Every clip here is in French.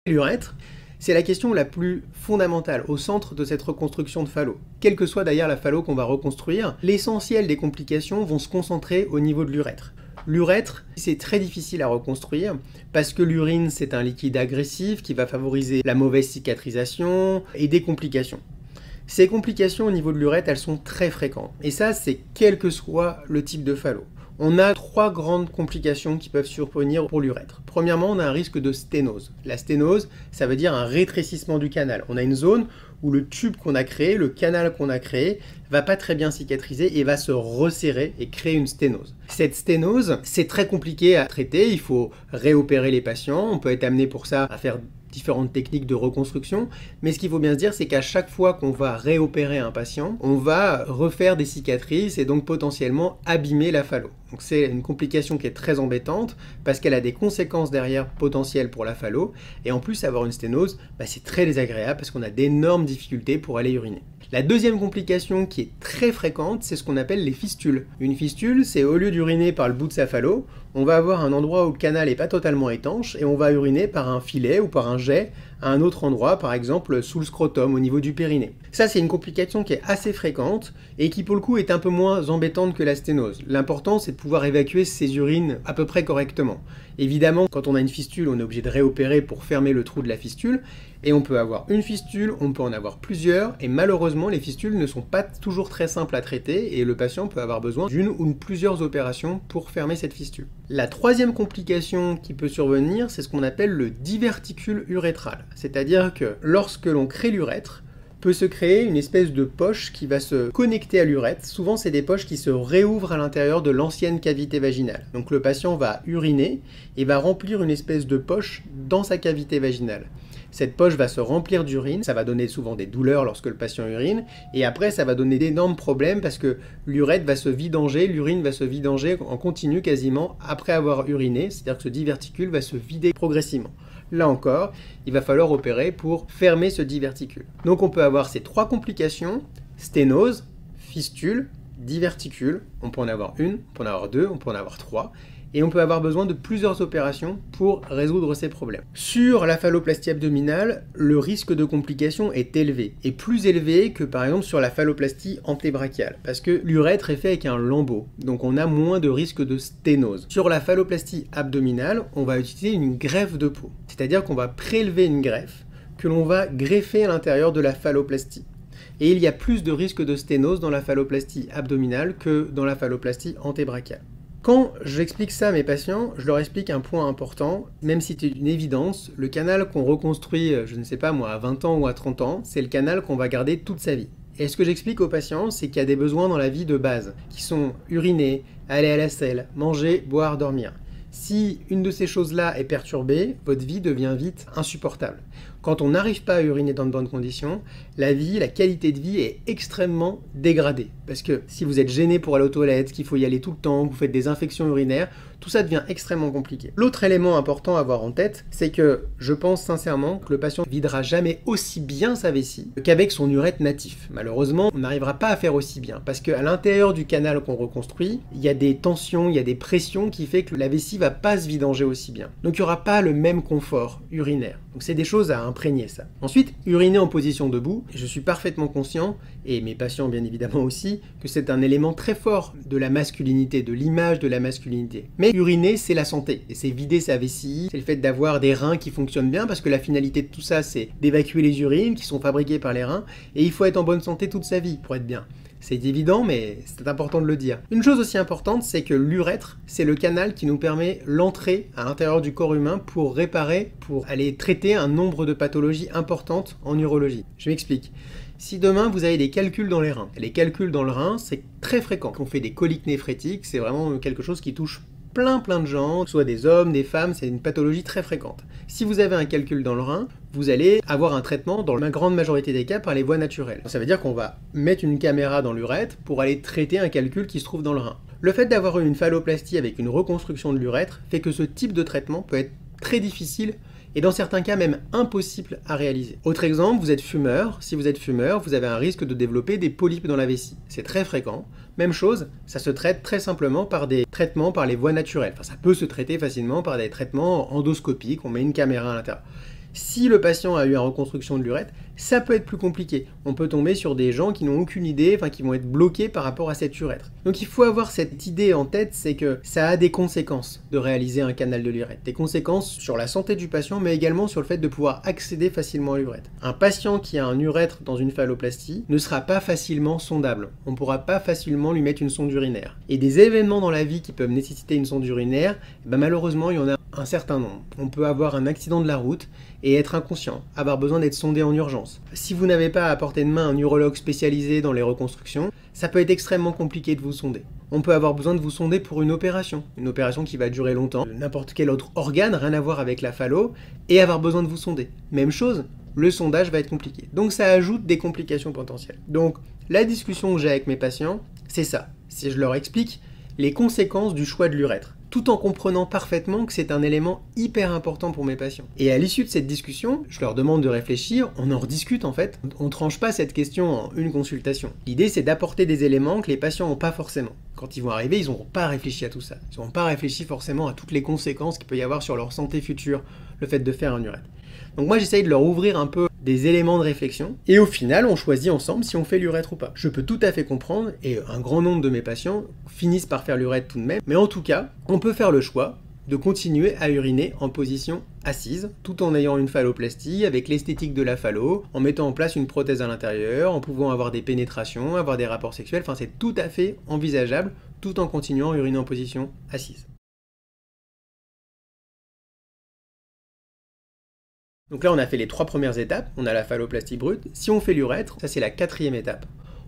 L'urètre, c'est la question la plus fondamentale au centre de cette reconstruction de phallo. Quelle que soit d'ailleurs la phallo qu'on va reconstruire, l'essentiel des complications vont se concentrer au niveau de l'urètre. L'urètre, c'est très difficile à reconstruire parce que l'urine, c'est un liquide agressif qui va favoriser la mauvaise cicatrisation et des complications. Ces complications au niveau de l'urètre, elles sont très fréquentes. Et ça, c'est quel que soit le type de phallo. On a 3 grandes complications qui peuvent survenir pour l'urètre. Premièrement, on a un risque de sténose. La sténose, ça veut dire un rétrécissement du canal. On a une zone où le tube qu'on a créé, le canal qu'on a créé, va pas très bien cicatriser et va se resserrer et créer une sténose. Cette sténose, c'est très compliqué à traiter, il faut réopérer les patients, on peut être amené pour ça à faire différentes techniques de reconstruction, mais ce qu'il faut bien se dire, c'est qu'à chaque fois qu'on va réopérer un patient, on va refaire des cicatrices et donc potentiellement abîmer la phallo. Donc c'est une complication qui est très embêtante parce qu'elle a des conséquences derrière potentielles pour la phallo, et en plus avoir une sténose, c'est très désagréable parce qu'on a d'énormes difficultés pour aller uriner. La deuxième complication qui est très fréquente, c'est ce qu'on appelle les fistules. Une fistule, c'est au lieu d'uriner par le bout de sa phallo, on va avoir un endroit où le canal n'est pas totalement étanche et on va uriner par un filet ou par un jet à un autre endroit, par exemple sous le scrotum, au niveau du périnée. Ça, c'est une complication qui est assez fréquente et qui, pour le coup, est un peu moins embêtante que la sténose. L'important, c'est de pouvoir évacuer ces urines à peu près correctement. Évidemment, quand on a une fistule, on est obligé de réopérer pour fermer le trou de la fistule, et on peut avoir une fistule, on peut en avoir plusieurs, et malheureusement, les fistules ne sont pas toujours très simples à traiter, et le patient peut avoir besoin d'une ou plusieurs opérations pour fermer cette fistule. La troisième complication qui peut survenir, c'est ce qu'on appelle le diverticule urétral. C'est-à-dire que lorsque l'on crée l'urètre, peut se créer une espèce de poche qui va se connecter à l'urètre. Souvent, c'est des poches qui se réouvrent à l'intérieur de l'ancienne cavité vaginale. Donc le patient va uriner et va remplir une espèce de poche dans sa cavité vaginale. Cette poche va se remplir d'urine, ça va donner souvent des douleurs lorsque le patient urine, et après ça va donner d'énormes problèmes parce que l'urètre va se vidanger, l'urine va se vidanger en continu quasiment après avoir uriné, c'est-à-dire que ce diverticule va se vider progressivement. Là encore, il va falloir opérer pour fermer ce diverticule. Donc on peut avoir ces 3 complications, sténose, fistule, diverticule, on peut en avoir une, on peut en avoir 2, on peut en avoir 3, et on peut avoir besoin de plusieurs opérations pour résoudre ces problèmes. Sur la phalloplastie abdominale, le risque de complication est élevé, et plus élevé que par exemple sur la phalloplastie antébrachiale, parce que l'urètre est fait avec un lambeau, donc on a moins de risque de sténose. Sur la phalloplastie abdominale, on va utiliser une greffe de peau, c'est-à-dire qu'on va prélever une greffe que l'on va greffer à l'intérieur de la phalloplastie. Et il y a plus de risque de sténose dans la phalloplastie abdominale que dans la phalloplastie antébrachiale. Quand j'explique ça à mes patients, je leur explique un point important, même si c'est une évidence, le canal qu'on reconstruit, je ne sais pas moi, à 20 ans ou à 30 ans, c'est le canal qu'on va garder toute sa vie. Et ce que j'explique aux patients, c'est qu'il y a des besoins dans la vie de base, qui sont uriner, aller à la selle, manger, boire, dormir. Si une de ces choses-là est perturbée, votre vie devient vite insupportable. Quand on n'arrive pas à uriner dans de bonnes conditions, la qualité de vie est extrêmement dégradée. Parce que si vous êtes gêné pour aller aux toilettes, qu'il faut y aller tout le temps, que vous faites des infections urinaires, tout ça devient extrêmement compliqué. L'autre élément important à avoir en tête, c'est que je pense sincèrement que le patient ne videra jamais aussi bien sa vessie qu'avec son urètre natif. Malheureusement, on n'arrivera pas à faire aussi bien, parce qu'à l'intérieur du canal qu'on reconstruit, il y a des tensions, il y a des pressions qui fait que la vessie va pas se vidanger aussi bien. Donc il n'y aura pas le même confort urinaire. Donc c'est des choses à imprégner ça. Ensuite, uriner en position debout, je suis parfaitement conscient, et mes patients bien évidemment aussi, que c'est un élément très fort de la masculinité, de l'image de la masculinité. Mais uriner, c'est la santé, et c'est vider sa vessie, c'est le fait d'avoir des reins qui fonctionnent bien, parce que la finalité de tout ça, c'est d'évacuer les urines qui sont fabriquées par les reins, et il faut être en bonne santé toute sa vie pour être bien. C'est évident, mais c'est important de le dire. Une chose aussi importante, c'est que l'urètre, c'est le canal qui nous permet l'entrée à l'intérieur du corps humain pour réparer, pour aller traiter un nombre de pathologies importantes en urologie. Je m'explique. Si demain vous avez des calculs dans les reins, les calculs dans le rein, c'est très fréquent. Quand on fait des coliques néphrétiques, c'est vraiment quelque chose qui touche plein de gens, soit des hommes, des femmes, c'est une pathologie très fréquente. Si vous avez un calcul dans le rein, vous allez avoir un traitement dans la grande majorité des cas par les voies naturelles. Ça veut dire qu'on va mettre une caméra dans l'urètre pour aller traiter un calcul qui se trouve dans le rein. Le fait d'avoir eu une phalloplastie avec une reconstruction de l'urètre fait que ce type de traitement peut être très difficile et dans certains cas même impossible à réaliser. Autre exemple, vous êtes fumeur. Si vous êtes fumeur, vous avez un risque de développer des polypes dans la vessie. C'est très fréquent. Même chose, ça se traite très simplement par des traitements par les voies naturelles. Enfin, ça peut se traiter facilement par des traitements endoscopiques, on met une caméra à l'intérieur. Si le patient a eu une reconstruction de l'urètre, ça peut être plus compliqué. On peut tomber sur des gens qui n'ont aucune idée, enfin qui vont être bloqués par rapport à cette urètre. Donc il faut avoir cette idée en tête, c'est que ça a des conséquences de réaliser un canal de l'urètre. Des conséquences sur la santé du patient, mais également sur le fait de pouvoir accéder facilement à l'urètre. Un patient qui a un urètre dans une phalloplastie ne sera pas facilement sondable. On ne pourra pas facilement lui mettre une sonde urinaire. Et des événements dans la vie qui peuvent nécessiter une sonde urinaire, malheureusement il y en a un certain nombre. On peut avoir un accident de la route et être inconscient, avoir besoin d'être sondé en urgence. Si vous n'avez pas à portée de main un urologue spécialisé dans les reconstructions, ça peut être extrêmement compliqué de vous sonder. On peut avoir besoin de vous sonder pour une opération qui va durer longtemps, n'importe quel autre organe, rien à voir avec la phallo, et avoir besoin de vous sonder. Même chose, le sondage va être compliqué. Donc ça ajoute des complications potentielles. Donc la discussion que j'ai avec mes patients, c'est ça. Si je leur explique les conséquences du choix de l'urètre, tout en comprenant parfaitement que c'est un élément hyper important pour mes patients. Et à l'issue de cette discussion, je leur demande de réfléchir, on en rediscute en fait, on ne tranche pas cette question en une consultation. L'idée c'est d'apporter des éléments que les patients n'ont pas forcément. Quand ils vont arriver, ils n'auront pas réfléchi à tout ça. Ils n'auront pas réfléchi forcément à toutes les conséquences qu'il peut y avoir sur leur santé future, le fait de faire un urètre. Donc moi j'essaye de leur ouvrir un peu des éléments de réflexion, et au final on choisit ensemble si on fait l'urètre ou pas. Je peux tout à fait comprendre, et un grand nombre de mes patients finissent par faire l'urètre tout de même, mais en tout cas, on peut faire le choix de continuer à uriner en position assise, tout en ayant une phalloplastie, avec l'esthétique de la phallo, en mettant en place une prothèse à l'intérieur, en pouvant avoir des pénétrations, avoir des rapports sexuels, enfin c'est tout à fait envisageable, tout en continuant à uriner en position assise. Donc là, on a fait les 3 premières étapes, on a la phalloplastie brute. Si on fait l'urètre, ça c'est la 4e étape.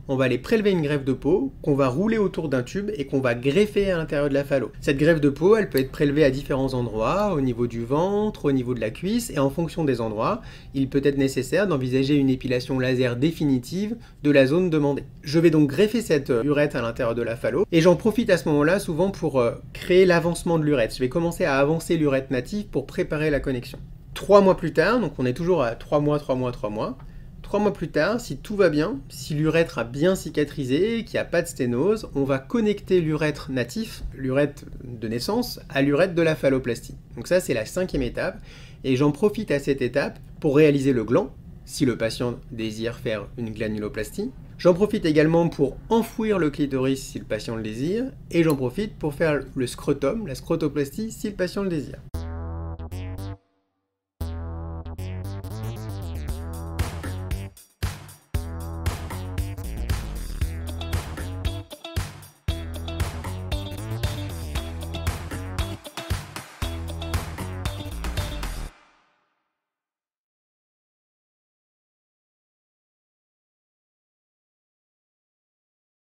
On va aller prélever une greffe de peau qu'on va rouler autour d'un tube et qu'on va greffer à l'intérieur de la phallo. Cette greffe de peau, elle peut être prélevée à différents endroits, au niveau du ventre, au niveau de la cuisse, et en fonction des endroits, il peut être nécessaire d'envisager une épilation laser définitive de la zone demandée. Je vais donc greffer cette urètre à l'intérieur de la phallo, et j'en profite à ce moment-là souvent pour créer l'avancement de l'urètre. Je vais commencer à avancer l'urètre native pour préparer la connexion. 3 mois plus tard, donc on est toujours à 3 mois, 3 mois, 3 mois. 3 mois plus tard, si tout va bien, si l'urètre a bien cicatrisé, qu'il n'y a pas de sténose, on va connecter l'urètre natif, l'urètre de naissance, à l'urètre de la phalloplastie. Donc ça, c'est la 5e étape. Et j'en profite à cette étape pour réaliser le gland, si le patient désire faire une glanuloplastie. J'en profite également pour enfouir le clitoris si le patient le désire. Et j'en profite pour faire le scrotum, la scrotoplastie, si le patient le désire.